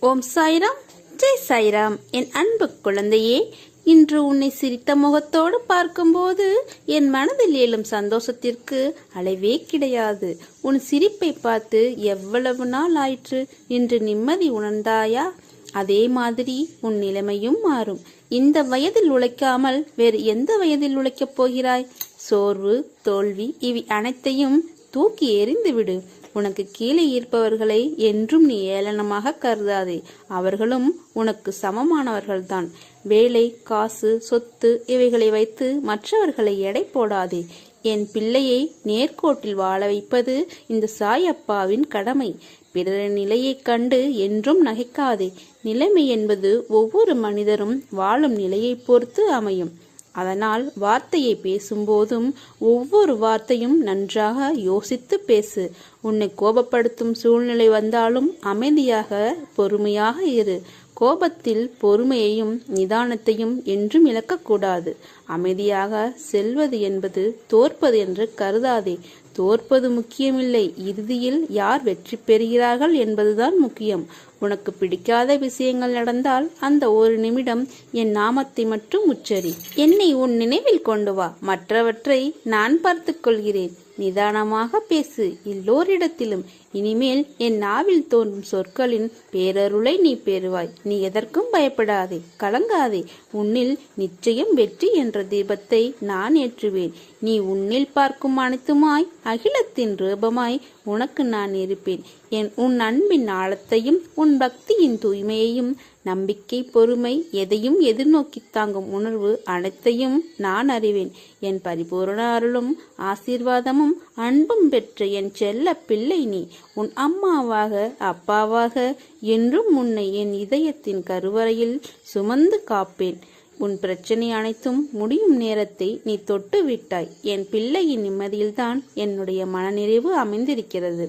ஓம் சாய்ராம், ஜெய் சாய்ராம். என் அன்பு குழந்தையே, இன்று உன்னை சிரித்த முகத்தோடு பார்க்கும்போது என் மனதில் எழும் சந்தோஷத்திற்கு அளவே கிடையாது. உன் சிரிப்பை பார்த்து எவ்வளவு நாள் ஆயிற்று. இன்று நிம்மதி உணர்ந்தாயா? அதே மாதிரி உன் நிலைமையும் மாறும். இந்த வயதில் உழைக்காமல் வேறு எந்த வயதில் உழைக்கப் போகிறாய்? சோர்வு, தோல்வி இவை அனைத்தையும் தூக்கி எறிந்து விடு. உனக்கு கீழே இருப்பவர்களை என்றும் நீ ஏளனமாக கருதாதே. அவர்களும் உனக்கு சமமானவர்கள்தான். வேலை, காசு, சொத்து இவைகளை வைத்து மற்றவர்களை எடை போடாதே. என் பிள்ளையை நேர்கோட்டில் வாழ வைப்பது இந்த சாயப்பாவின் கடமை. பிறரின் நிலையைக் கண்டு என்றும் நகைக்காதே. நிலைமை என்பது ஒவ்வொரு மனிதரும் வாழும் நிலையை பொறுத்து அமையும். அதனால் வார்த்தையை பேசும்போதும் ஒவ்வொரு வார்த்தையும் நன்றாக யோசித்து பேசு. உன்னை கோபப்படுத்தும் சூழ்நிலை வந்தாலும் அமைதியாக பொறுமையாக இரு. கோபத்தில் பொறுமையையும் நிதானத்தையும் என்றும் இழக்கக்கூடாது. அமைதியாக செல்வது என்பது தோற்பது என்று கருதாதே. தோற்பது முக்கியமில்லை, இறுதியில் யார் வெற்றி பெறுகிறார்கள் என்பதுதான் முக்கியம். உனக்கு பிடிக்காத விஷயங்கள் நடந்தால் அந்த ஒரு நிமிடம் என் நாமத்தை மட்டும் உச்சரி. என்னை உன் நினைவில் கொண்டு வா. மற்றவற்றை நான் பார்த்துக் கொள்கிறேன். நிதானமாக பேசு. எல்லோரிடத்திலும் இனிமேல் என் நாவில் தோன்றும் சொற்களின் பேரருளை நீ பெறுவாய். நீ எதற்கும் பயப்படாதே, கலங்காதே. உன்னில் நிச்சயம் வெற்றி என்ற தீபத்தை நான் ஏற்றுவேன். நீ உன்னில் பார்க்கும் அனைத்துமாய் அகிலத்தின் ரூபமாய் உனக்கு நான் இருப்பேன். உன் அன்பின் ஆழத்தையும் உன் பக்தியின் தூய்மையையும் நம்பிக்கை, பொறுமை, எதையும் எதிர்நோக்கி தாங்கும் உணர்வு அனைத்தையும் நான் அறிவேன். என் பரிபூர்ண அருளும் ஆசீர்வாதமும் அன்பும் பெற்ற என் செல்ல பிள்ளை நீ. உன் அம்மாவாக அப்பாவாக என்றும் உன்னை என் இதயத்தின் கருவறையில் சுமந்து காப்பேன். உன் பிரச்சனை அனைத்தும் முடியும் நேரத்தை நீ தொட்டு விட்டாய். என் பிள்ளையின் நிம்மதியில்தான் என்னுடைய மனநிறைவு அமைந்திருக்கிறது.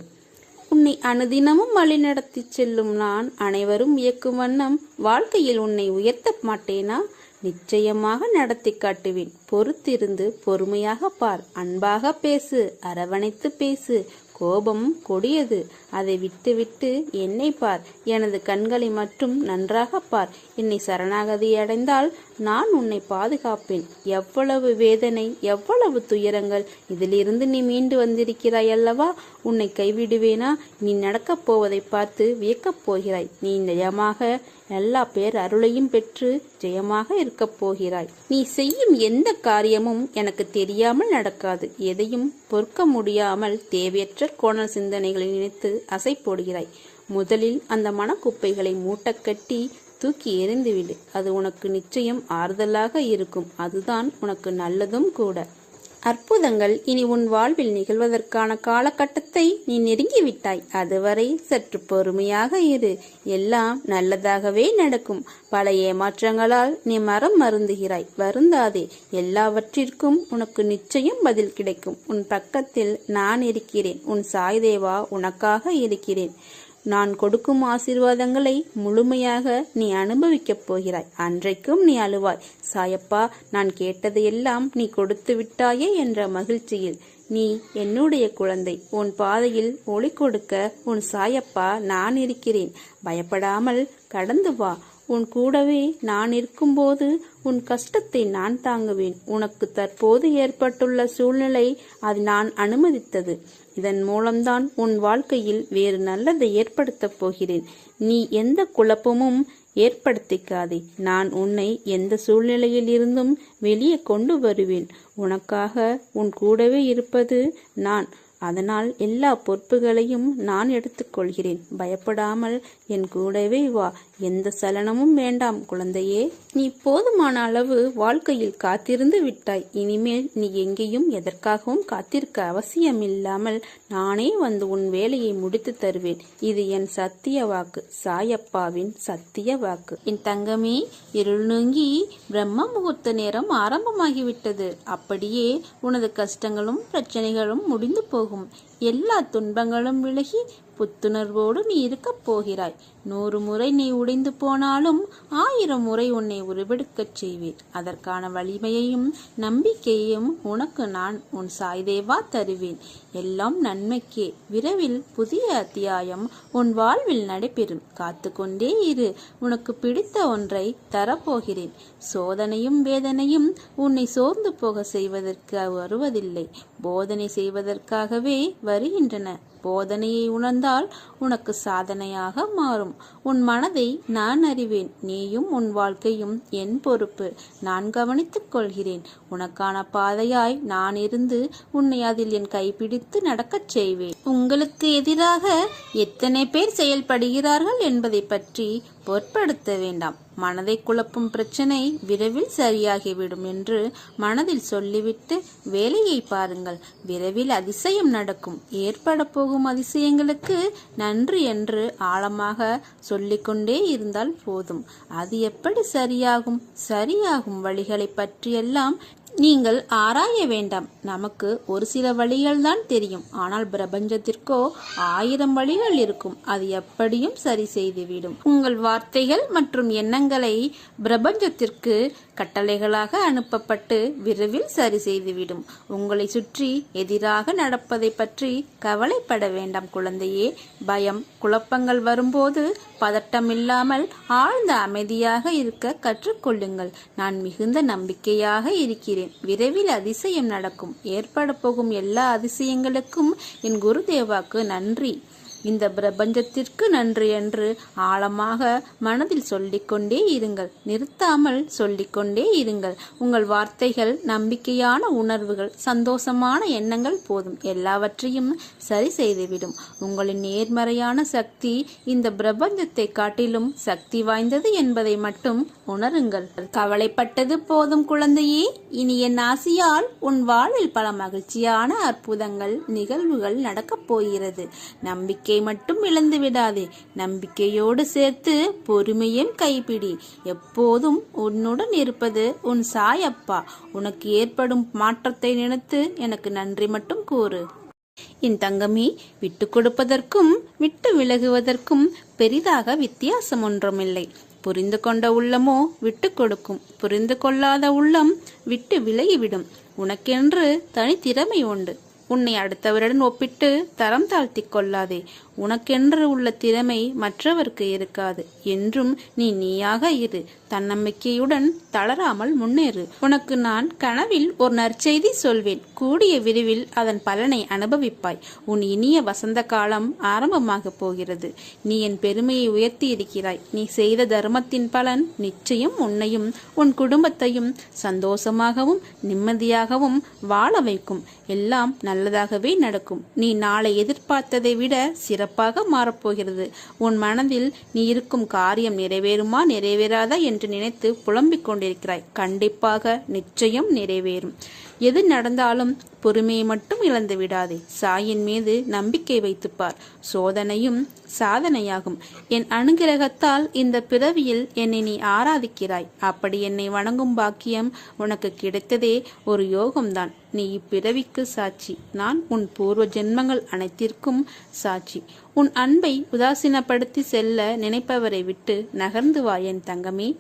உன்னை அனுதினமும் வழிநடத்தி செல்லும் நான் அனைவரும் வியக்கும் வண்ணம் வாழ்க்கையில் உன்னை உயர்த்த மாட்டேனா? நிச்சயமாக நடத்தி காட்டுவேன். பொறுத்திருந்து பொறுமையாக பார். அன்பாக பேசு, அரவணைத்து பேசு. கோபம் கொடியது, அதை விட்டுவிட்டு என்னை பார். எனது கண்களை மட்டும் நன்றாக பார். என்னை சரணாகதி அடைந்தால் நான் உன்னை பாதுகாப்பேன். எவ்வளவு வேதனை, எவ்வளவு துயரங்கள், இதிலிருந்து நீ மீண்டு வந்திருக்கிறாய் அல்லவா? உன்னை கைவிடுவேனா? நீ நடக்கப் போவதை பார்த்து வியக்கப் போகிறாய். நீ ஜெயமாக எல்லா பேர் அருளையும் பெற்று ஜெயமாக இருக்கப் போகிறாய். நீ செய்யும் எந்த காரியமும் எனக்கு தெரியாமல் நடக்காது. எதையும் பொறுக்க முடியாமல் தேவையற்ற கோணல் சிந்தனைகளை நினைத்து அசை போடுகிறாய். முதலில் அந்த மனக்குப்பைகளை மூட்டக்கட்டி தூக்கி எறிந்துவிடு. அது உனக்கு நிச்சயம் ஆறுதலாக இருக்கும். அதுதான் உனக்கு நல்லதும் கூட. அற்புதங்கள் இனி உன் வாழ்வில் நிகழ்வதற்கான காலகட்டத்தை நீ நெருங்கிவிட்டாய். அதுவரை சற்று பொறுமையாக இரு. எல்லாம் நல்லதாகவே நடக்கும். பல ஏமாற்றங்களால் நீ மரம் மருந்துகிறாய். வருந்தாதே. எல்லாவற்றிற்கும் உனக்கு நிச்சயம் பதில் கிடைக்கும். உன் பக்கத்தில் நான் இருக்கிறேன். உன் சாய்தேவா உனக்காக இருக்கிறேன். நான் கொடுக்கும் ஆசீர்வாதங்களை முழுமையாக நீ அனுபவிக்கப் போகிறாய். அன்றைக்கும் நீ அழுவாய். சாயப்பா, நான் கேட்டதையெல்லாம் நீ கொடுத்து விட்டாயே என்ற மகிழ்ச்சியில். நீ என்னுடைய குழந்தை. உன் பாதையில் ஒளி கொடுக்க உன் சாயப்பா நான் இருக்கிறேன். பயப்படாமல் கடந்து வா. உன் கூடவே நான் இருக்கும்போது உன் கஷ்டத்தை நான் தாங்குவேன். உனக்கு தற்போது ஏற்பட்டுள்ள சூழ்நிலை அது நான் அனுமதித்தது. இதன் மூலம்தான் உன் வாழ்க்கையில் வேறு நல்லதை ஏற்படுத்தப் போகிறேன். நீ எந்த குழப்பமும் ஏற்படுத்திக்காதே. நான் உன்னை எந்த சூழ்நிலையில் இருந்தும் வெளியே கொண்டு வருவேன். உனக்காக உன் கூடவே இருப்பது நான். அதனால் எல்லா பொறுப்புகளையும் நான் எடுத்துக்கொள்கிறேன். பயப்படாமல் என் கூடவே வா. எந்த சலனமும் வேண்டாம் குழந்தையே. நீ போதுமான அளவு வாழ்க்கையில் காத்திருந்து விட்டாய். இனிமேல் நீ எங்கேயும் எதற்காகவும் காத்திருக்க அவசியமில்லாமல் நானே வந்து உன் வேலையை முடித்து தருவேன். இது என் சத்திய வாக்கு, சாயப்பாவின் சத்திய வாக்கு. என் தங்கமே, இருள் நீங்கி பிரம்ம முகூர்த்த நேரம் ஆரம்பமாகிவிட்டது. அப்படியே உனது கஷ்டங்களும் பிரச்சனைகளும் முடிந்து போகும். எல்லா துன்பங்களும் விலகி புத்துணர்வோடு நீ இருக்கப் போகிறாய். 100 முறை நீ உடைந்து போனாலும் 1000 முறை உன்னை உருவெடுக்கச் செய்வேன். அதற்கான வலிமையையும் நம்பிக்கையையும் உனக்கு நான் உன் சாய்தேவா தருவேன். எல்லாம் நன்மைக்கே. விரைவில் புதிய அத்தியாயம் உன் வாழ்வில் நடைபெறும். காத்து கொண்டே இரு. உனக்கு பிடித்த ஒன்றை தரப்போகிறேன். சோதனையும் வேதனையும் உன்னை சோர்ந்து போக செய்வதற்கு வருவதில்லை, போதனை செய்வதற்காகவே வருகின்றன. போதனையை உணர்ந்தால் உனக்கு சாதனையாக மாறும். உன் மனதை நான் அறிவேன். நீயும் உன் வாழ்க்கையும் என் பொறுப்பு. நான் கவனித்துக் கொள்கிறேன். உனக்கான பாதையாய் நான் இருந்து உன்னை அதில் என் கைப்பிடித்து நடக்கச் செய்வேன். உங்களுக்கு எதிராக எத்தனை பேர் செயல்படுகிறார்கள் என்பதை பற்றி பொருட்படுத்த வேண்டாம். மனதை குழப்பும் பிரச்சனை விரைவில் சரியாகிவிடும் என்று மனதில் சொல்லிவிட்டு வேலையை பாருங்கள். விரைவில் அதிசயம் நடக்கும். ஏற்பட போகும் அதிசயங்களுக்கு நன்றி என்று ஆழமாக சொல்லிக்கொண்டே இருந்தால் போதும். அது எப்படி சரியாகும்? சரியாகும் வழிகளை பற்றியெல்லாம் நீங்கள் ஆராய வேண்டாம். நமக்கு ஒரு சில வழிகள் தான் தெரியும். ஆனால் பிரபஞ்சத்திற்கோ 1000 வழிகள் இருக்கும். அது எப்படியும் சரி செய்துவிடும். உங்கள் வார்த்தைகள் மற்றும் எண்ணங்களை பிரபஞ்சத்திற்கு கட்டளைகளாக அனுப்பப்பட்டு விரைவில் சரி செய்துவிடும். உங்களை சுற்றி எதிராக நடப்பதை பற்றி கவலைப்பட வேண்டாம் குழந்தையே. பயம், குழப்பங்கள் வரும்போது பதட்டமில்லாமல் ஆழ்ந்த அமைதியாக இருக்க கற்றுக்கொள்ளுங்கள். நான் மிகுந்த நம்பிக்கையாக இருக்கிறேன். விரைவில் அதிசயம் நடக்கும். ஏற்பட போகும் எல்லா அதிசயங்களுக்கும் என் குருதேவாக்கு நன்றி, இந்த பிரபஞ்சத்திற்கு நன்றி என்று ஆழமாக மனதில் சொல்லிக்கொண்டே இருங்கள். நிறுத்தாமல் சொல்லிக்கொண்டே இருங்கள். உங்கள் வார்த்தைகள், நம்பிக்கையான உணர்வுகள், சந்தோஷமான எண்ணங்கள் போதும். எல்லாவற்றையும் சரி செய்துவிடும். உங்களின் நேர்மறையான சக்தி இந்த பிரபஞ்சத்தை காட்டிலும் சக்தி வாய்ந்தது என்பதை மட்டும் உணருங்கள். கவலைப்பட்டது போதும் குழந்தையே. இனி என் ஆசியால் உன் வாழ்வில் பல மகிழ்ச்சியான அற்புதங்கள், நிகழ்வுகள் நடக்கப் போகிறது. நம்பிக்கை மட்டும் இழந்து விடாதே. நம்பிக்கையோடு சேர்த்து பொறுமையும் கைப்பிடி. எப்போதும் உன்னுடன் இருப்பது உன் சாயப்பா. உனக்கு ஏற்படும் மாற்றத்தை நினைத்து எனக்கு நன்றி மட்டும் கூறு. என் தங்கமே, விட்டு கொடுப்பதற்கும் விட்டு விலகுவதற்கும் பெரிதாக வித்தியாசம் ஒன்றுமில்லை. புரிந்து கொண்ட உள்ளமோ விட்டு கொடுக்கும். புரிந்து கொள்ளாத உள்ளம் விட்டு விலகிவிடும். உனக்கென்று தனித்திறமை உண்டு. உன்னை அடுத்தவருடன் ஒப்பிட்டு தரம் தாழ்த்தி கொள்ளாதே. உனக்கென்று உள்ள திறமை மற்றவருக்கு இருக்காது. என்றும் நீ நீயாக இரு. தன்னம்பிக்கையுடன் தளராமல் முன்னேறு. உனக்கு நான் கனவில் ஒரு நற்செய்தி சொல்வேன். கூடிய விரைவில் அதன் பலனை அனுபவிப்பாய். உன் இனிய வசந்த காலம் ஆரம்பமாக போகிறது. நீ என் பெருமையை உயர்த்தி இருக்கிறாய். நீ செய்த தர்மத்தின் பலன் நிச்சயம் உன்னையும் உன் குடும்பத்தையும் சந்தோஷமாகவும் நிம்மதியாகவும் வாழ வைக்கும். எல்லாம் நல்லதாகவே நடக்கும். நீ நாளை எதிர்பார்த்ததை விட சிறப்பாக மாறப்போகிறது. உன் மனதில் நீ இருக்கும் காரியம் நிறைவேறுமா நிறைவேறாதா என்று நினைத்து புலம்பிக் கொண்டிருக்கிறாய். கண்டிப்பாக நிச்சயம் நிறைவேறும். எது நடந்தாலும் பொறுமையை மட்டும் இழந்து விடாதே. சாயின் மீது நம்பிக்கை வைத்துப்பார். சோதனையும் சாதனையாகும். என் அனுகிரகத்தால் இந்த பிறவியில் என்னை நீ ஆராதிக்கிறாய். அப்படி என்னை வணங்கும் பாக்கியம் உனக்கு கிடைத்ததே ஒரு யோகம்தான். நீ இப்பிறவிக்கு சாட்சி. நான் உன் பூர்வ ஜென்மங்கள் அனைத்திற்கும் சாட்சி. உன் அன்பை உதாசீனப்படுத்தி செல்ல நினைப்பவரை விட்டு நகர்ந்து வா என் தங்கமே.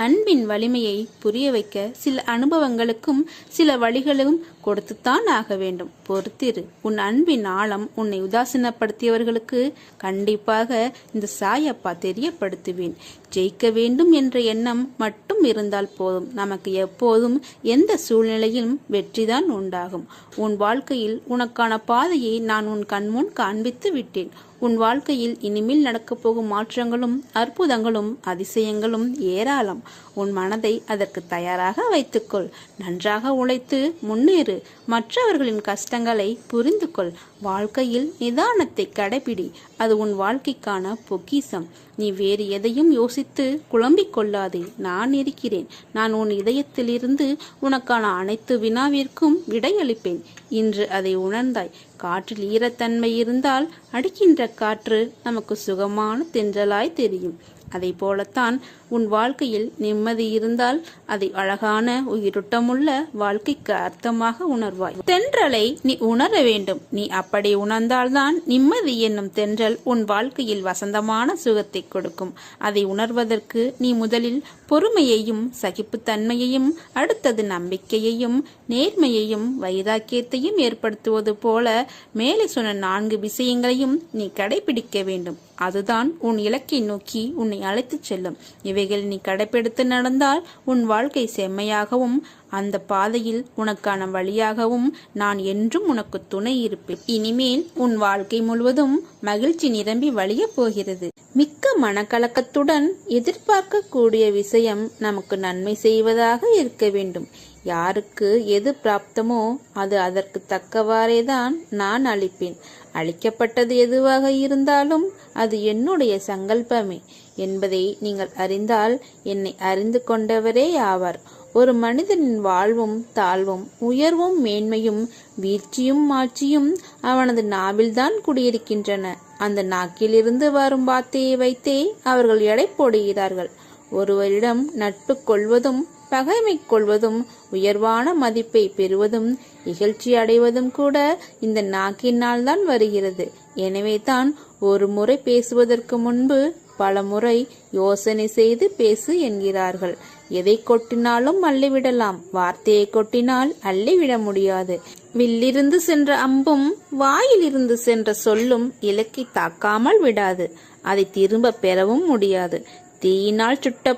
அன்பின் வலிமையை புரிய வைக்க சில அனுபவங்களுக்கும் சில வழிகளும் கொடுத்துத்தான் ஆக வேண்டும். பொறுத்திரு. உன் அன்பின் ஆழம் உன்னை உதாசீனப்படுத்தியவர்களுக்கு கண்டிப்பாக இந்த சாயப்பா தெரியப்படுத்துவேன். ஜெயிக்க வேண்டும் என்ற எண்ணம் மட்டும் இருந்தால் போதும். நமக்கு எப்போதும் எந்த சூழ்நிலையிலும் வெற்றிதான் உண்டாகும். உன் வாழ்க்கையில் உனக்கான பாதையை நான் உன் கண்முன் காண்பித்து விட்டேன். உன் வாழ்க்கையில் இனிமேல் நடக்கப் போகும் மாற்றங்களும் அற்புதங்களும் அதிசயங்களும் ஏராளம். உன் மனதை அதற்கு தயாராக வைத்துக்கொள். நன்றாக உழைத்து முன்னேறு. மற்றவர்களின் கஷ்டங்களை புரிந்து கொள். வாழ்க்கையில் நிதானத்தை கடைபிடி. அது உன் வாழ்க்கைக்கான பொக்கிஷம். நீ வேறு எதையும் யோசித்து குழம்பிக் கொள்ளாதே. நான் இருக்கிறேன். நான் உன் இதயத்திலிருந்து உனக்கான அனைத்து வினாவிற்கும் விடையளிப்பேன். இன்று அதை உணர்ந்தாய். காற்றில் ஈரத்தன்மை இருந்தால் அடிக்கின்ற காற்று நமக்கு சுகமான தென்றலாய் தெரியும். அதை போலத்தான் உன் வாழ்க்கையில் நிம்மதி இருந்தால் அதை அழகான உயிரோட்டமுள்ள வாழ்க்கைக்கு அர்த்தமாக உணர்வாய். தென்றலை நீ உணர வேண்டும். நீ அப்படி உணர்ந்தால்தான் நிம்மதி என்னும் தென்றல் உன் வாழ்க்கையில் வசந்தமான சுகத்தை கொடுக்கும். அதை உணர்வதற்கு நீ முதலில் பொறுமையையும் சகிப்புத்தன்மையையும், அடுத்தது நம்பிக்கையையும் நேர்மையையும் வைராக்கியத்தையும் ஏற்படுத்துவது போல மேலே சொன்ன 4 விஷயங்களையும் நீ கடைபிடிக்க வேண்டும். அதுதான் உன் இலக்கை நோக்கி உன்னை அழைத்துச் செல்லும். இவைகள் நீ கடைபிடித்து நடந்தால் உன் வாழ்க்கை செம்மையாகவும் அந்த பாதையில் உனக்கான வழியாகவும் நான் என்றும் உனக்கு துணை இருப்பேன். இனிமேல் உன் வாழ்க்கை முழுவதும் மகிழ்ச்சி நிரம்பி வழிய போகிறது. மிக்க மனக்கலக்கத்துடன் எதிர்பார்க்கக்கூடிய விஷயம் நமக்கு நன்மை செய்வதாக இருக்க வேண்டும். யாருக்கு எது பிராப்தமோ அது அதற்கு தக்கவாறேதான் நான் அளிப்பேன். அளிக்கப்பட்டது எதுவாக இருந்தாலும் அது என்னுடைய சங்கல்பமே என்பதை நீங்கள் அறிந்தால் என்னை அறிந்து கொண்டவரே ஆவார். ஒரு மனிதனின் வாழ்வும் தாழ்வும், உயர்வும் மேன்மையும், வீழ்ச்சியும் மாட்சியும் அவனது நாவில்தான் குடியிருக்கின்றன. அந்த நாக்கிலிருந்து வரும் வார்த்தையை வைத்தே அவர்கள் எடை போடுகிறார்கள். ஒருவரிடம் நட்பு கொள்வதும் பகைமை கொள்வதும், உயர்வான மதிப்பை பெறுவதும், இகழ்ச்சி அடைவதும் கூட இந்த நாக்கினால் தான் வருகிறது. எனவே தான் ஒரு முறை பேசுவதற்கு முன்பு பல முறை யோசனை செய்து பேசு என்கிறார்கள். எதை கொட்டினாலும் அள்ளிவிடலாம், வார்த்தையை கொட்டினால் அள்ளிவிட முடியாது. வில்லிருந்து சென்ற அம்பும் வாயிலிருந்து சென்ற சொல்லும் இலக்கை தாக்காமல் விடாது. அதை திரும்ப பெறவும் முடியாது. தீயினால் சுட்ட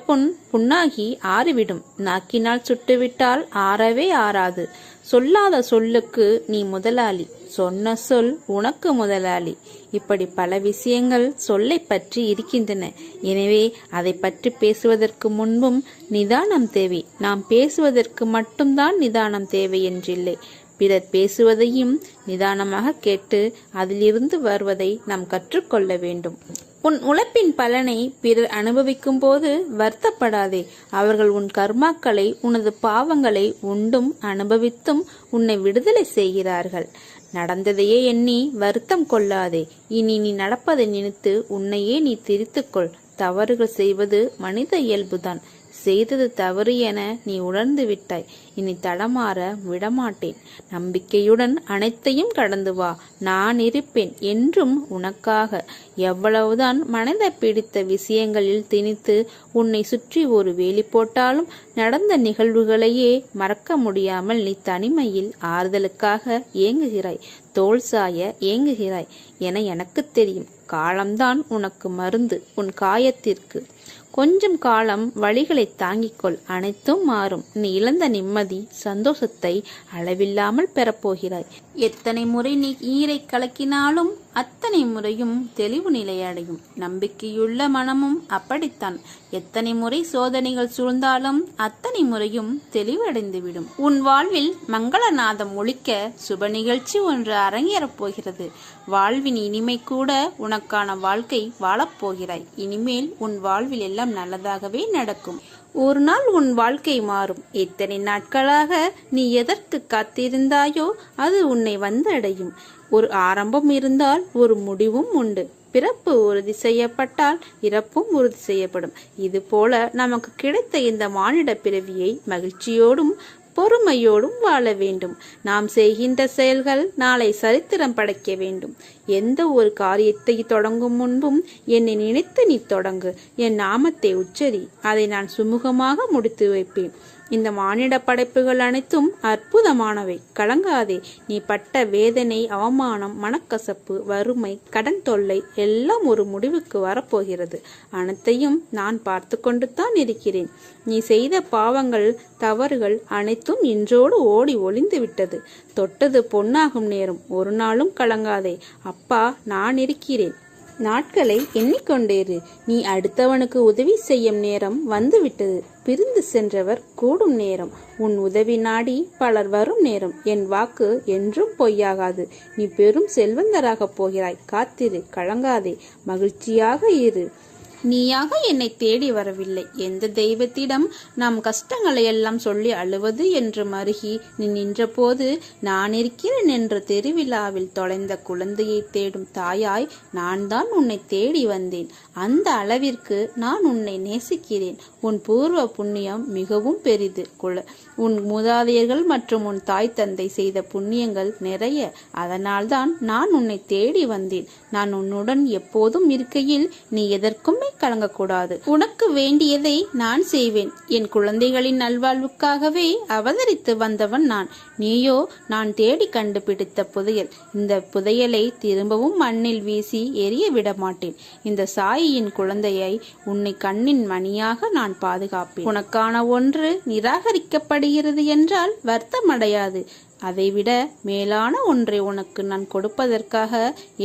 புண்ணாகி ஆறிவிடும். நாக்கினால் சுட்டுவிட்டால் ஆறவே ஆறாது. சொல்லாத சொல்லுக்கு நீ முதலாளி, சொன்ன சொல் உனக்கு முதலாளி. இப்படி பல விஷயங்கள் சொல்லை பற்றி இருக்கின்றன. எனவே அதை பற்றி பேசுவதற்கு முன்பும் நிதானம் தேவை. நாம் பேசுவதற்கு மட்டும்தான் நிதானம் தேவை என்றில்லை. பிறர் பேசுவதையும் நிதானமாக கேட்டு அதிலிருந்து வருவதை நாம் கற்றுக்கொள்ள வேண்டும். உன் உழைப்பின் பலனை பிறர் அனுபவிக்கும் போது வருத்தப்படாதே. அவர்கள் உன் கர்மாக்களை, உனது பாவங்களை உண்டும் அனுபவித்தும் உன்னை விடுதலை செய்கிறார்கள். நடந்ததையே எண்ணி வருத்தம் கொள்ளாதே. இனி நீ நடப்பதை நினைத்து உன்னையே நீ திரித்துக்கொள். தவறுகள் செய்வது மனித இயல்புதான். செய்தது தவறு என நீ உணர்ந்து விட்டாய். இனி தடமாற விடமாட்டேன். நம்பிக்கையுடன் அனைத்தையும் கடந்து வா. நான் இருப்பேன் என்றும் உனக்காக. எவ்வளவுதான் மனதை பிடித்த விஷயங்களில் திணித்து உன்னை சுற்றி ஒரு வேலி போட்டாலும் நடந்த நிகழ்வுகளையே மறக்க முடியாமல் நீ தனிமையில் ஆறுதலுக்காக ஏங்குகிறாய், தோல் சாய ஏங்குகிறாய் என எனக்கு தெரியும். காலம்தான் உனக்கு மருந்து உன் காயத்திற்கு. கொஞ்சம் காலம் வழிகளை தாங்கிக்கொள், அனைத்தும் மாறும். நீ இழந்த நிம்மதி, சந்தோஷத்தை அளவில்லாமல் பெறப்போகிறாய். எத்தனை முறை நீ நீரை கலக்கினாலும் அத்தனை முறையும் தெளிவு நிலையடையும். நம்பிக்கையுள்ள மனமும் அப்படித்தான். எத்தனை முறை சோதனைகள் சூழ்ந்தாலும் அத்தனை முறையும் தெளிவடைந்துவிடும். உன் வாழ்வில் மங்களநாதம் ஒலிக்க சுப நிகழ்ச்சி ஒன்று அரங்கேறப் போகிறது. வாழ்வின் இனிமை கூட உனக்கான வாழ்க்கை வாழப்போகிறாய். இனிமேல் உன் வாழ்வில் எல்லாம் நல்லதாகவே நடக்கும். ஒரு நாள் உன் வாழ்க்கை மாறும். இத்தனை நாட்களாக நீ எதற்கு காத்திருந்தாயோ அது உன்னை வந்தடையும். ஒரு ஆரம்பம் இருந்தால் ஒரு முடிவும் உண்டு. பிறப்பு உறுதி செய்யப்பட்டால் இறப்பும் உறுதி செய்யப்படும். இது போல நமக்கு கிடைத்த இந்த மானிட பிறவியை மகிழ்ச்சியோடும் பொறுமையோடும் வாழ வேண்டும். நாம் செய்கின்ற செயல்கள் நாளை சரித்திரம் படைக்க வேண்டும். எந்த ஒரு காரியத்தை தொடங்கும் முன்பும் என்னை நினைத்து நீ தொடங்கு. என் நாமத்தை உச்சரி. அதை நான் சுமூகமாக முடித்து வைப்பேன். இந்த மானிட படைப்புகள் அனைத்தும் அற்புதமானவை. கலங்காதே. நீ பட்ட வேதனை, அவமானம், மனக்கசப்பு, வறுமை, கடன் தொல்லை எல்லாம் ஒரு முடிவுக்கு வரப்போகிறது. அனைத்தையும் நான் பார்த்து கொண்டு தான் இருக்கிறேன். நீ செய்த பாவங்கள், தவறுகள் அனைத்தும் இன்றோடு ஓடி ஒளிந்து விட்டது. தொட்டது பொன்னாகும் நேரம். ஒரு நாளும் கலங்காதே. அப்பா நான் இருக்கிறேன். நாட்களை எண்ணிக்கொண்டேரு. நீ அடுத்தவனுக்கு உதவி செய்யும் நேரம் வந்துவிட்டது. பிரிந்து சென்றவர் கூடும் நேரம். உன் உதவி நாடி பலர் வரும் நேரம். என் வாக்கு என்றும் பொய்யாகாது. நீ பெரும் செல்வந்தராக போகிறாய். காத்திரு, கலங்காதே, மகிழ்ச்சியாக இரு. நீயாக என்னை தேடி வரவில்லை. எந்த தெய்வத்திடம் நாம் கஷ்டங்களை எல்லாம் சொல்லி அழுவது என்று மருகி நீ நின்றபோது நான் இருக்கிறேன் என்ற திருவிழாவில் தொலைந்த குழந்தையை தேடும் தாயாய் நான் தான் உன்னை தேடி வந்தேன். அந்த அளவிற்கு நான் உன்னை நேசிக்கிறேன். உன் பூர்வ புண்ணியம் மிகவும் பெரிது. உன் மூதாதையர்கள் மற்றும் உன் தாய் தந்தை செய்த புண்ணியங்கள் நிறைய. அதனால்தான் நான் உன்னை தேடி வந்தேன். நான் உன்னுடன் எப்போதும் இருக்கையில் நீ எதற்குமே கலங்கக்கூடாது. உனக்கு வேண்டியதை நான் செய்வேன். என் குழந்தைகளின் நல்வாழ்வுக்காகவே அவதரித்து வந்தவன் நான். நீயோ நான் தேடி கண்டுபிடித்த புதையல். இந்த புதையலை திரும்பவும் மண்ணில் வீசி எரிய விட மாட்டேன். இந்த சாயியின் குழந்தையை உன்னை கண்ணின் மணியாக நான் பாதுகாப்பேன். உனக்கான ஒன்று நிராகரிக்கப்படுகிறது என்றால் வருத்தமடையாது. அதைவிட மேலான ஒன்றை உனக்கு நான் கொடுப்பதற்காக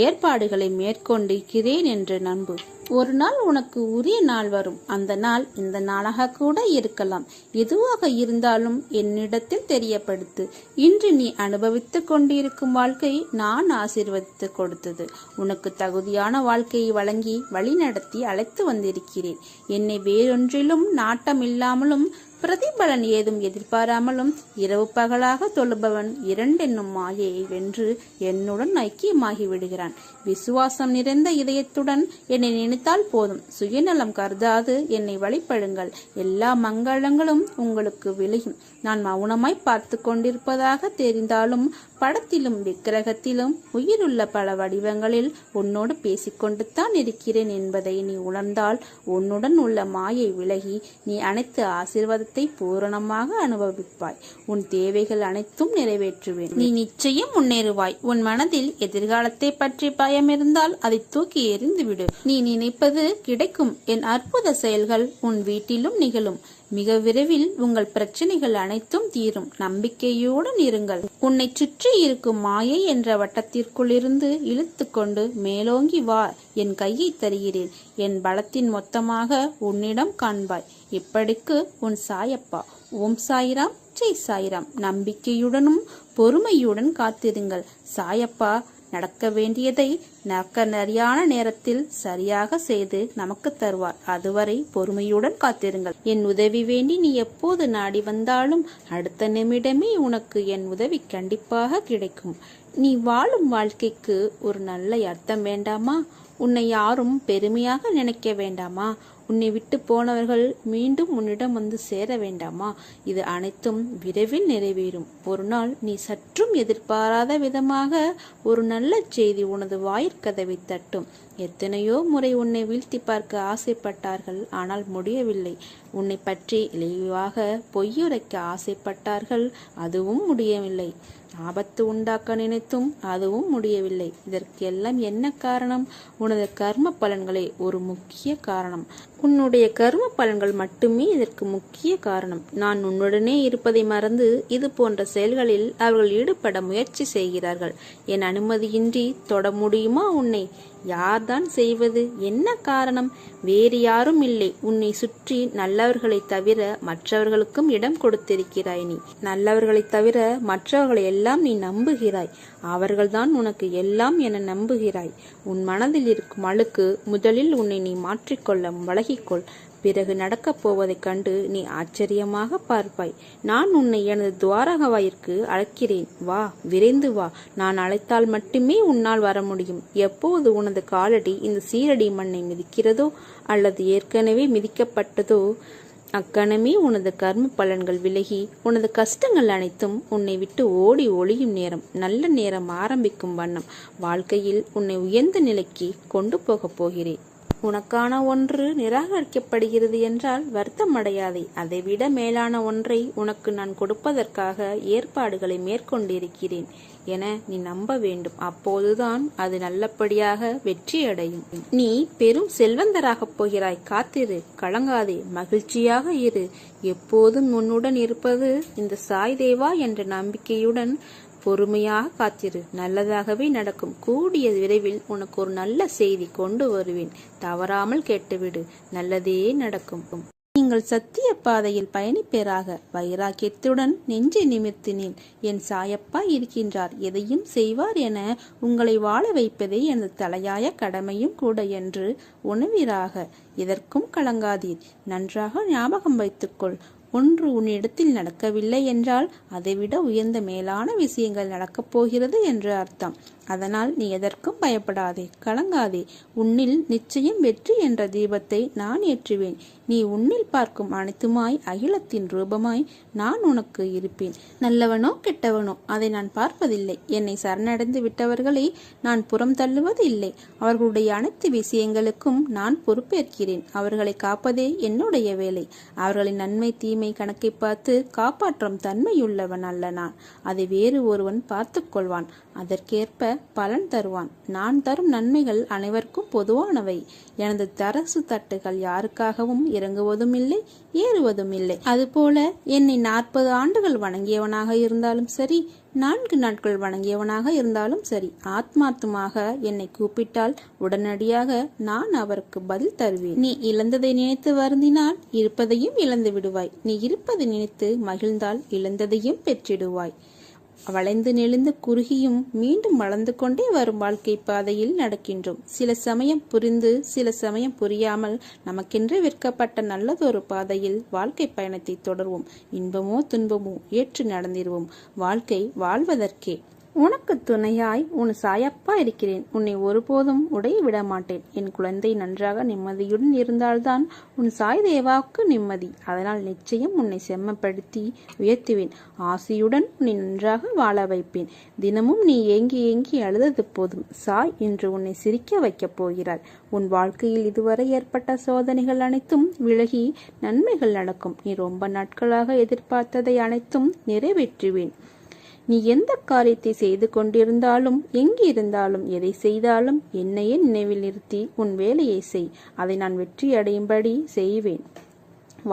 ஏற்பாடுகளை மேற்கொண்டிருக்கிறேன் என்று நம்பு. ஒரு நாள் உனக்கு உரிய நாள் வரும். அந்த நாள் இந்த நாளாக கூட இருக்கலாம். எதுவாக இருந்தாலும் என்னிடத்தில் தெரியப்படுத்து. இன்று நீ அனுபவித்துக் கொண்டிருக்கும் வாழ்க்கை நான் ஆசீர்வதித்து கொடுத்தது. உனக்கு தகுதியான வாழ்க்கையை வழங்கி வழிநடத்தி அழைத்து வந்திருக்கிறேன். என்னை வேறொன்றிலும் நாட்டம் இல்லாமலும் பிரதிபலன் ஏதும் எதிர்பாராமலும் இரவு பகலாக தொழுபவன் இரண்டென்னும் மாயையை வென்று என்னுடன் ஐக்கியமாகி விடுகிறான். விசுவாசம் நிறைந்த இதயத்துடன் என்னை நினைத்தால் போதும். சுயநலம் கருதாது என்னை வழிபடுங்கள். எல்லா மங்களங்களும் உங்களுக்கு விளையும். நான் மௌனமாய் பார்த்து கொண்டிருப்பதாக தெரிந்தாலும் படத்திலும் விக்கிரகத்திலும் உயிருள்ள பல வடிவங்களில் உன்னோடு பேசிக்கொண்டு தான் இருக்கிறேன் என்பதை நீ உணர்ந்தால் உன்னுடன் உள்ள மாயை விலகி நீ அனைத்து ஆசீர்வாதத்தை பூரணமாக அனுபவிப்பாய். உன் தேவைகள் அனைத்தும் நிறைவேற்றுவேன். நீ நிச்சயம் முன்னேறுவாய். உன் மனதில் எதிர்காலத்தை பற்றி பயம் இருந்தால் அதை தூக்கி எறிந்துவிடு. நீ நினைப்பது கிடைக்கும். என் அற்புத செயல்கள் உன் வீட்டிலும் நிகழும். மிக விரைவில் உங்கள் பிரச்சனைகள் அனைத்தும் தீரும். நம்பிக்கையுடன் இருங்கள். உன்னை சுற்றி இருக்கும் மாயை என்ற வட்டத்திற்குள் இருந்து இழுத்து கொண்டு மேலோங்கி வா. என் கையை தருகிறேன். என் பலத்தின் மொத்தமாக உன்னிடம் காண்பாய். இப்படிக்கு உன் சாயப்பா. ஓம் சாய்ராம், ஜெய் சாய்ராம். நம்பிக்கையுடனும் பொறுமையுடன் காத்திருங்கள். சாயப்பா நடக்க வேண்டியதை சரியான நேரத்தில் சரியாக செய்து நமக்கு தருவார். அதுவரை பொறுமையுடன் காத்திருங்கள். என் உதவி வேண்டி நீ எப்போது நாடி வந்தாலும் அடுத்த நிமிடமே உனக்கு என் உதவி கண்டிப்பாக கிடைக்கும். நீ வாழும் வாழ்க்கைக்கு ஒரு நல்ல அர்த்தம் வேண்டாமா? உன்னை யாரும் பெருமையாக நினைக்க வேண்டாமா? உன்னை விட்டு போனவர்கள் மீண்டும் உன்னிடம் வந்து சேர வேண்டாமா? இது அனைத்தும் விரைவில் நிறைவேறும். ஒரு நாள் நீ சற்றும் எதிர்பாராத விதமாக ஒரு நல்ல செய்தி உனது வாயிற்கதவை தட்டும். எத்தனையோ முறை உன்னை வீழ்த்தி பார்க்க ஆசைப்பட்டார்கள், ஆனால் முடியவில்லை. உன்னை பற்றி இழிவாக பொய்யுரைக்க ஆசைப்பட்டார்கள், அதுவும் முடியவில்லை. ஆபத்து உண்டாக்க நினைத்தும் அதுவும் முடியவில்லை. இதற்கெல்லாம் என்ன காரணம்? உனது கர்ம பலன்களே ஒரு முக்கிய காரணம். உன்னுடைய கர்ம பலன்கள் மட்டுமே இதற்கு முக்கிய காரணம். நான் உன்னுடனே இருப்பதை மறந்து இது போன்ற செயல்களில் அவர்கள் ஈடுபட முயற்சி செய்கிறார்கள். என் அனுமதியின்றி தொட முடியுமா உன்னை? யார்தான் செய்வது? என்ன காரணம்? வேறு யாரும் இல்லை. உன்னை சுற்றி நல்லவர்களை தவிர மற்றவர்களுக்கும் இடம் கொடுத்திருக்கிறாய். நீ நல்லவர்களை தவிர மற்றவர்களை எல்லாம் நீ நம்புகிறாய். அவர்கள்தான் உனக்கு எல்லாம் என நம்புகிறாய். உன் மனதில் இருக்கும் அழுக்கு முதலில் உன்னை நீ மாற்றிக்கொள்ள வழகிக்கொள். பிறகு நடக்கப் போவதைக் கண்டு நீ ஆச்சரியமாக பார்ப்பாய். நான் உன்னை எனது துவாரகவாயிற்கு அழைக்கிறேன். வா, விரைந்து வா. நான் அழைத்தால் மட்டுமே உன்னால் வர முடியும். எப்போது உனது காலடி இந்த சீரடி மண்ணை மிதிக்கிறதோ அல்லது ஏற்கனவே மிதிக்கப்பட்டதோ அக்கணமே உனது கர்ம பலன்கள் விலகி உனது கஷ்டங்கள் அனைத்தும் உன்னை விட்டு ஓடி ஒளியும் நேரம், நல்ல நேரம் ஆரம்பிக்கும் வண்ணம் வாழ்க்கையில் உன்னை உயர்ந்த நிலைக்கு கொண்டு போகப் போகிறேன். உனக்கான ஒன்று நிராகரிக்கப்படுகிறது என்றால் வருத்தம் அடையாதே. அதைவிட மேலான ஒன்றை உனக்கு நான் கொடுப்பதற்காக ஏற்பாடுகளை மேற்கொண்டிருக்கிறேன் என நீ நம்ப வேண்டும். அப்போதுதான் அது நல்லபடியாக வெற்றியடையும். நீ பெரும் செல்வந்தராகப் போகிறாய். காத்திரு, கலங்காதே, மகிழ்ச்சியாக இரு. எப்போதும் உன்னுடன் இருப்பது இந்த சாய் தேவா என்ற நம்பிக்கையுடன் பொறுமையாக காத்திரு. நல்லதாகவே நடக்கும். கூடிய விரைவில் உனக்கு ஒரு நல்ல செய்தி கொண்டு வருவேன். தவறாமல் கேட்டுவிடு. நல்லதே நடக்கும். நீங்கள் நீங்கள் சத்திய பாதையில் பயணிப்பேராக. வைராக்கியத்துடன் நெஞ்சை நிமிர்த்தி நில். என் சாயப்பா இருக்கின்றார், எதையும் செய்வார் என உங்களை வாழ வைப்பதே எனது தலையாய கடமையும் கூட என்று உணவீராக. இதற்கும் கலங்காதீர். நன்றாக ஞாபகம் வைத்துக்கொள். ஒன்று உன்னிடத்தில் நடக்கவில்லை என்றால் அதைவிட உயர்ந்த மேலான விஷயங்கள் நடக்கப் போகிறது என்று அர்த்தம். அதனால் நீ எதற்கும் பயப்படாதே, கலங்காதே. உன்னில் நிச்சயம் வெற்றி என்ற தீபத்தை நான் ஏற்றுவேன். நீ உன்னில் பார்க்கும் அனைத்துமாய் அகிலத்தின் ரூபமாய் நான் உனக்கு இருப்பேன். நல்லவனோ கெட்டவனோ அதை நான் பார்ப்பதில்லை. என்னை சரணடைந்து விட்டவர்களை நான் புறம் தள்ளுவது இல்லை. அவர்களுடைய அனைத்து விஷயங்களுக்கும் நான் பொறுப்பேற்கிறேன். அவர்களை காப்பதே என்னுடைய வேலை. அவர்களின் நன்மை தீமை கணக்கை பார்த்து காப்பாற்றும் தன்மையுள்ளவன் அல்ல நான். அதை வேறு ஒருவன் பார்த்து கொள்வான். அதற்கேற்ப பலன் தருவான். நான் தரும் நன்மைகள் அனைவருக்கும் பொதுவானவை. எனது தரசு தட்டுகள் யாருக்காகவும் இறங்குவதும் இல்லை, ஏறுவதும் இல்லை. அதுபோல என்னை 40 ஆண்டுகள் வணங்கியவனாக இருந்தாலும் சரி, 4 நாட்கள் வணங்கியவனாக இருந்தாலும் சரி, ஆத்மார்த்தமாக என்னை கூப்பிட்டால் உடனடியாக நான் அவருக்கு பதில் தருவேன். நீ இழந்ததை நினைத்து வருந்தினால் இருப்பதையும் இழந்து விடுவாய். நீ இருப்பதை நினைத்து மகிழ்ந்தால் இழந்ததையும் பெற்றிடுவாய். வளைந்து நெளிந்து குறுகியும் மீண்டும் வளர்ந்து கொண்டே வரும் வாழ்க்கை பாதையில் நடக்கின்றோம். சில சமயம் புரிந்து சில சமயம் புரியாமல் நமக்கென்று விற்கப்பட்ட நல்லதொரு பாதையில் வாழ்க்கை பயணத்தை தொடர்வோம். இன்பமோ துன்பமோ ஏற்று நடந்திடுவோம். வாழ்க்கை வாழ்வதற்கே. உனக்கு துணையாய் உன் சாயப்பா இருக்கிறேன். உன்னை ஒருபோதும் உடைய விட மாட்டேன். என் குழந்தை நன்றாக நிம்மதியுடன் இருந்தால்தான் உன் சாய் தேவாவுக்கு நிம்மதி. அதனால் நிச்சயம் உன்னை செம்மப்படுத்தி உயர்த்துவேன். ஆசையுடன் உன்னை நன்றாக வாழ வைப்பேன். தினமும் நீ ஏங்கி ஏங்கி அழுதது போதும். சாய் இன்று உன்னை சிரிக்க வைக்கப் போகிறார். உன் வாழ்க்கையில் இதுவரை ஏற்பட்ட சோதனைகள் அனைத்தும் விலகி நன்மைகள் நடக்கும். நீ ரொம்ப நாட்களாக எதிர்பார்த்ததை அனைத்தும் நிறைவேற்றுவேன். நீ எந்த காரியத்தை செய்து கொண்டிருந்தாலும், எங்கிருந்தாலும், எதை செய்தாலும் என்னையே நினைவில் நிறுத்தி உன் வேலையை செய். அதை நான் வெற்றி அடையும்படி செய்வேன்.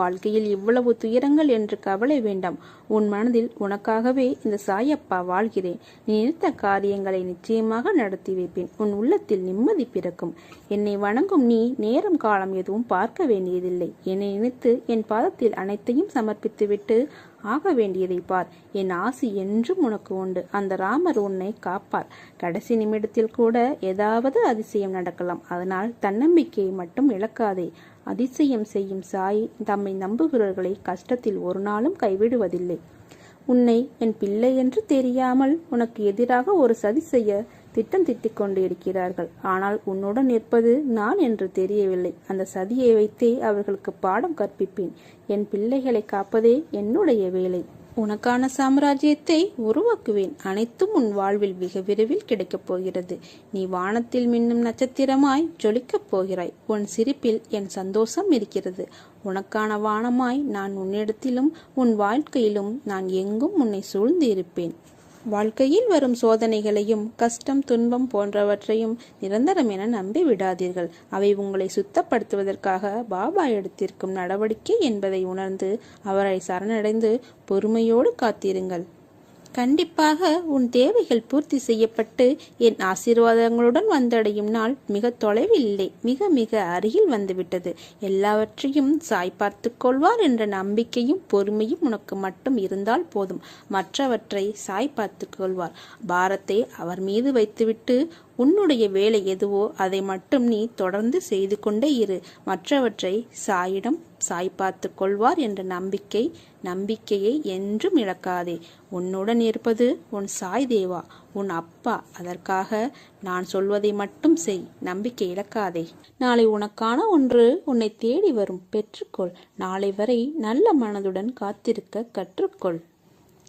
வாழ்க்கையில் இவ்வளவு துயரங்கள் என்று கவலை வேண்டாம். உன் மனதில் உனக்காகவே இந்த சாயப்பா வாழ்கிறேன். நீ நினைத்த காரியங்களை நிச்சயமாக நடத்தி வைப்பேன். உன் உள்ளத்தில் நிம்மதி பிறக்கும். என்னை வணங்கும் நீ நேரம் காலம் எதுவும் பார்க்க வேண்டியதில்லை. என்னை நினைத்து என் பாதத்தில் அனைத்தையும் சமர்ப்பித்துவிட்டு ஆக வேண்டியதை பார். என் ஆசி என்றும் உனக்கு உண்டு. அந்த ராமர் உன்னை காப்பார். கடைசி நிமிடத்தில் கூட ஏதாவது அதிசயம் நடக்கலாம். அதனால் தன்னம்பிக்கையை மட்டும் இழக்காதே. அதிசயம் செய்யும் சாய் தம்மை நம்புகிறவர்களை கஷ்டத்தில் ஒரு நாளும் கைவிடுவதில்லை. உன்னை என் பிள்ளை என்று தெரியாமல் உனக்கு எதிராக ஒரு சதி செய்ய திட்டம் திட்டிக் கொண்டு இருக்கிறார்கள். ஆனால் உன்னுடன் நிற்பது நான் என்று தெரியவில்லை. அந்த சதியை வைத்தே அவர்களுக்கு பாடம் கற்பிப்பேன். என் பிள்ளைகளை காப்பதே என்னுடைய வேலை. உனக்கான சாம்ராஜ்யத்தை உருவாக்குவேன். அனைத்தும் உன் வாழ்வில் மிக விரைவில் கிடைக்கப் போகிறது. நீ வானத்தில் மின்னும் நட்சத்திரமாய் ஜொலிக்கப் போகிறாய். உன் சிரிப்பில் என் சந்தோஷம் இருக்கிறது. உனக்கான வானமாய் நான் உன்னிடத்திலும் உன் வாழ்க்கையிலும் நான் எங்கும் உன்னை சூழ்ந்து இருப்பேன். வாழ்க்கையில் வரும் சோதனைகளையும் கஷ்டம் துன்பம் போன்றவற்றையும் நிரந்தரம் என நம்பி விடாதீர்கள். அவை உங்களை சுத்தப்படுத்துவதற்காக பாபா எடுத்திருக்கும் நடவடிக்கை என்பதை உணர்ந்து அவரை சரணடைந்து பொறுமையோடு காத்திருங்கள். கண்டிப்பாக உன் தேவைகள் பூர்த்தி செய்யப்பட்டு என் ஆசீர்வாதங்களுடன் வந்தடையும் நாள் மிக தொலைவில் இல்லை, மிக மிக அருகில் வந்துவிட்டது. எல்லாவற்றையும் சாய் பார்த்து கொள்வார் என்ற நம்பிக்கையும் பொறுமையும் உனக்கு மட்டும் இருந்தால் போதும். மற்றவற்றை சாய் பார்த்து கொள்வார். பாரத்தை அவர் மீது வைத்துவிட்டு உன்னுடைய வேலை எதுவோ அதை மட்டும் நீ தொடர்ந்து செய்து கொண்டே இரு. மற்றவற்றை சாயிடம் சாய் பார்த்து கொள்வார் என்ற நம்பிக்கையை என்றும் இழக்காதே. உன்னுடன் இருப்பது உன் சாய் தேவா, உன் அப்பா. அதற்காக நான் சொல்வதை மட்டும் செய். நம்பிக்கை இழக்காதே. நாளை உனக்கான ஒன்று உன்னை தேடி வரும். பெற்றுக்கொள். நாளை வரை நல்ல மனதுடன் காத்திருக்க கற்றுக்கொள்.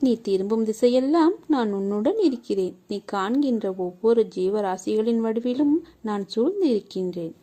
நீ திரும்பும் திசையெல்லாம் நான் உன்னுடன் இருக்கிறேன். நீ காண்கின்ற ஒவ்வொரு ஜீவராசிகளின் வடிவிலும் நான் சூழ்ந்து இருக்கின்றேன்.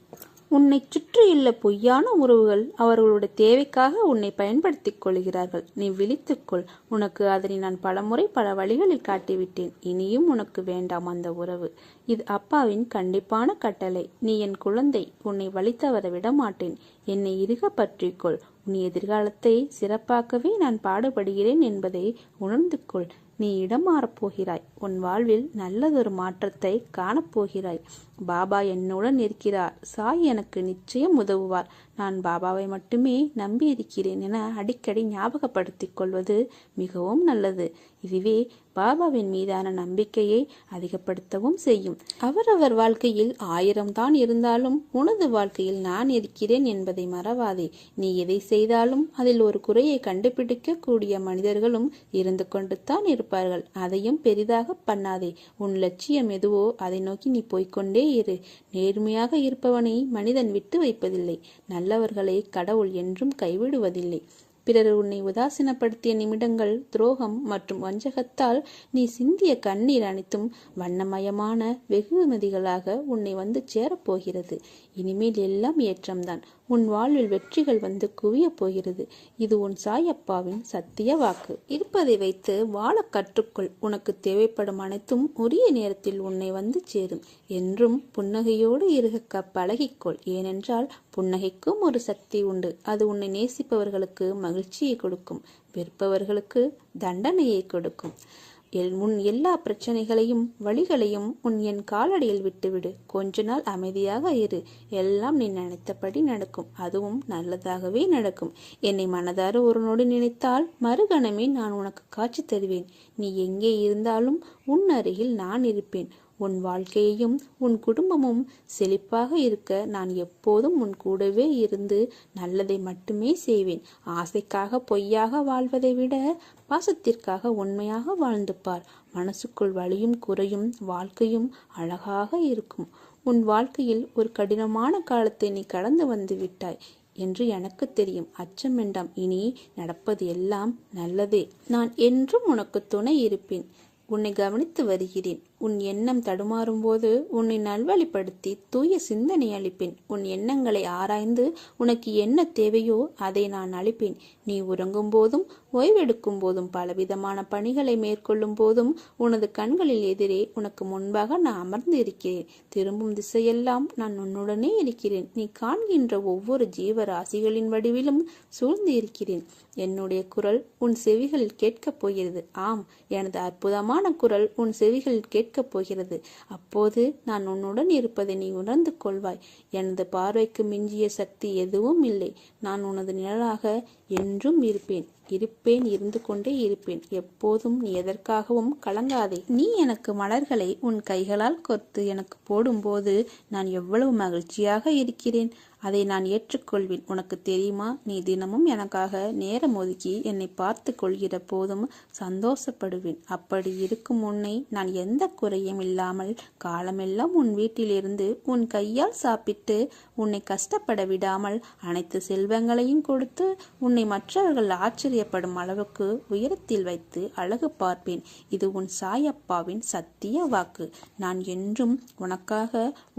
உன்னை சுற்றியுள்ள பொய்யான உறவுகள் அவர்களுடைய தேவைக்காக உன்னை பயன்படுத்திக் கொள்கிறார்கள். நீ விழித்துக்கொள். உனக்கு அதனை நான் பலமுறை பல வழிகளில் காட்டிவிட்டேன். இனியும் உனக்கு வேண்டாம் அந்த உறவு. இது அப்பாவின் கண்டிப்பான கட்டளை. நீ என் குழந்தை. உன்னை வழித்தவர விட மாட்டேன். என்னை இறுக பற்றிக்கொள். உன் எதிர்காலத்தை சிறப்பாக்கவே நான் பாடுபடுகிறேன் என்பதை உணர்ந்து கொள். நீ இடம் மாறப்போகிறாய். உன் வாழ்வில் நல்லதொரு மாற்றத்தை காணப்போகிறாய். பாபா என்னுடன் இருக்கிறார். சாய் எனக்கு நிச்சயம் உதவுவார். நான் பாபாவை மட்டுமே நம்பி இருக்கிறேன் என அடிக்கடி ஞாபகப்படுத்திக் கொள்வது மிகவும் நல்லது. இதுவே பாபாவின் மீதான நம்பிக்கையை அதிகப்படுத்தவும் செய்யும். அவரவர் வாழ்க்கையில் 1000 தான் இருந்தாலும் உனது வாழ்க்கையில் நான் இருக்கிறேன் என்பதை மறவாதே. நீ எதை செய்தாலும் அதில் ஒரு குறையை கண்டுபிடிக்க கூடிய மனிதர்களும் இருந்து கொண்டு தான் இருப்பார்கள். அதையும் பெரிதாக பண்ணாதே. உன் லட்சியம் எதுவோ அதை நோக்கி நீ போய்கொண்டே இரு. நேர்மையாக இருப்பவனை மனிதன் விட்டு வைப்பதில்லை. நல்லவர்களை கடவுள் என்றும் கைவிடுவதில்லை. பிறர் உன்னை உதாசீனப்படுத்திய நிமிடங்கள், துரோகம் மற்றும் வஞ்சகத்தால் நீ சிந்திய கண்ணீர் அனைத்தும் வண்ணமயமான வெகுமதிகளாக உன்னை வந்து சேரப்போகிறது. இனிமேல் எல்லாம் ஏற்றம்தான். உன் வாழ்வில் வெற்றிகள் வந்து குவிய போகிறது. இது உன் சாயப்பாவின் சத்திய வாக்கு. இருப்பதை வைத்து வாழ கற்றுக்கொள். உனக்கு தேவைப்படும் அனைத்தும் உரிய நேரத்தில் உன்னை வந்து சேரும். என்றும் புன்னகையோடு இருக்க பழகிக்கொள். ஏனென்றால் புன்னகைக்கும் ஒரு சக்தி உண்டு. அது உன்னை நேசிப்பவர்களுக்கு மகிழ்ச்சியை கொடுக்கும், வெறுப்பவர்களுக்கு தண்டனையை கொடுக்கும். உன் எல்லா பிரச்சனைகளையும் வழிகளையும் என் காலடியில் விட்டுவிடு. கொஞ்ச நாள் அமைதியாக இரு. எல்லாம் நீ நினைத்தபடி நடக்கும். அதுவும் நல்லதாகவே நடக்கும். என்னை மனதார ஒரு நொடி நினைத்தால் மறுகணமே நான் உனக்கு காட்சி தருவேன். நீ எங்கே இருந்தாலும் உன் அருகில் நான் இருப்பேன். உன் வாழ்க்கையையும் உன் குடும்பமும் செழிப்பாக இருக்க நான் எப்போதும் உன் கூடவே இருந்து நல்லதை மட்டுமே செய்வேன். ஆசைக்காக பொய்யாக வாழ்வதை விட பாசத்திற்காக உண்மையாக வாழ்ந்து பார். மனசுக்குள் வலியும் குறையும் வாழ்க்கையும் அழகாக இருக்கும். உன் வாழ்க்கையில் ஒரு கடினமான காலத்தை நீ கடந்து வந்து விட்டாய் என்று எனக்கு தெரியும். அச்சம் வேண்டாம். இனி நடப்பது எல்லாம் நல்லதே. நான் என்றும் உனக்கு துணை இருப்பேன். உன்னை கவனித்து வருகிறேன். உன் எண்ணம் தடுமாறும் போது உன்னை நல்வழிப்படுத்தி தூய சிந்தனை அளிப்பேன். உன் எண்ணங்களை ஆராய்ந்து உனக்கு என்ன தேவையோ அதை நான் அளிப்பேன். நீ உறங்கும் போதும் ஓய்வெடுக்கும் போதும் பலவிதமான பணிகளை மேற்கொள்ளும் போதும் உனது கண்களில் எதிரே உனக்கு முன்பாக நான் அமர்ந்து இருக்கிறேன். திரும்பும் திசையெல்லாம் நான் உன்னுடனே இருக்கிறேன். நீ காண்கின்ற ஒவ்வொரு ஜீவராசிகளின் வடிவிலும் சூழ்ந்து இருக்கிறேன். என்னுடைய குரல் உன் செவிகளில் கேட்கப் போகிறது. ஆம், எனது அற்புதமான குரல் உன் செவிகளில் கேட்கப் போகிறது. அப்போது நான் உன்னுடன் இருப்பதை நீ உணர்ந்து கொள்வாய். எனது பார்வைக்கு மிஞ்சிய சக்தி எதுவும் இல்லை. நான் உனது நிழலாக என்றும் இருப்பேன், இருந்து கொண்டே இருப்பேன். எப்போதும் நீ எதற்காகவும் கலங்காதே. நீ எனக்கு மலர்களை உன் கைகளால் கோர்த்து எனக்கு போடும்போது நான் எவ்வளவு மகிழ்ச்சியாக இருக்கிறேன். அதை நான் ஏற்றுக்கொள்வேன். உனக்கு தெரியுமா, நீ தினமும் எனக்காக நேரம் ஒதுக்கி என்னை பார்த்து கொள்கிற போதும் சந்தோஷப்படுவேன். அப்படி இருக்கும் உன்னை நான் எந்த குறையும் இல்லாமல் காலமெல்லாம் உன் வீட்டிலிருந்து உன் கையால் சாப்பிட்டு உன்னை கஷ்டப்பட விடாமல் அனைத்து செல்வங்களையும் கொடுத்து உன்னை மற்றவர்கள் ஆச்சரியப்படும் அளவுக்கு உயரத்தில் வைத்து அழகு பார்ப்பேன். இது உன் சாயப்பாவின் சத்திய வாக்கு. நான் என்றும் உனக்காக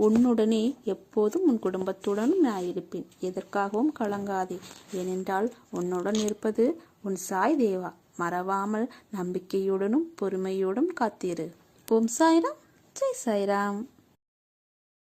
உன்னுடனே எப்போதும் உன் குடும்பத்துடனும் நான் இருப்பேன். எதற்காகவும் கலங்காதே. ஏனென்றால் உன்னுடன் இருப்பது உன் சாய் தேவா. மறவாமல் நம்பிக்கையுடனும் பொறுமையோடும் காத்திரு. ஓம் சாய்ராம். ஜெய் சாய்ராம்.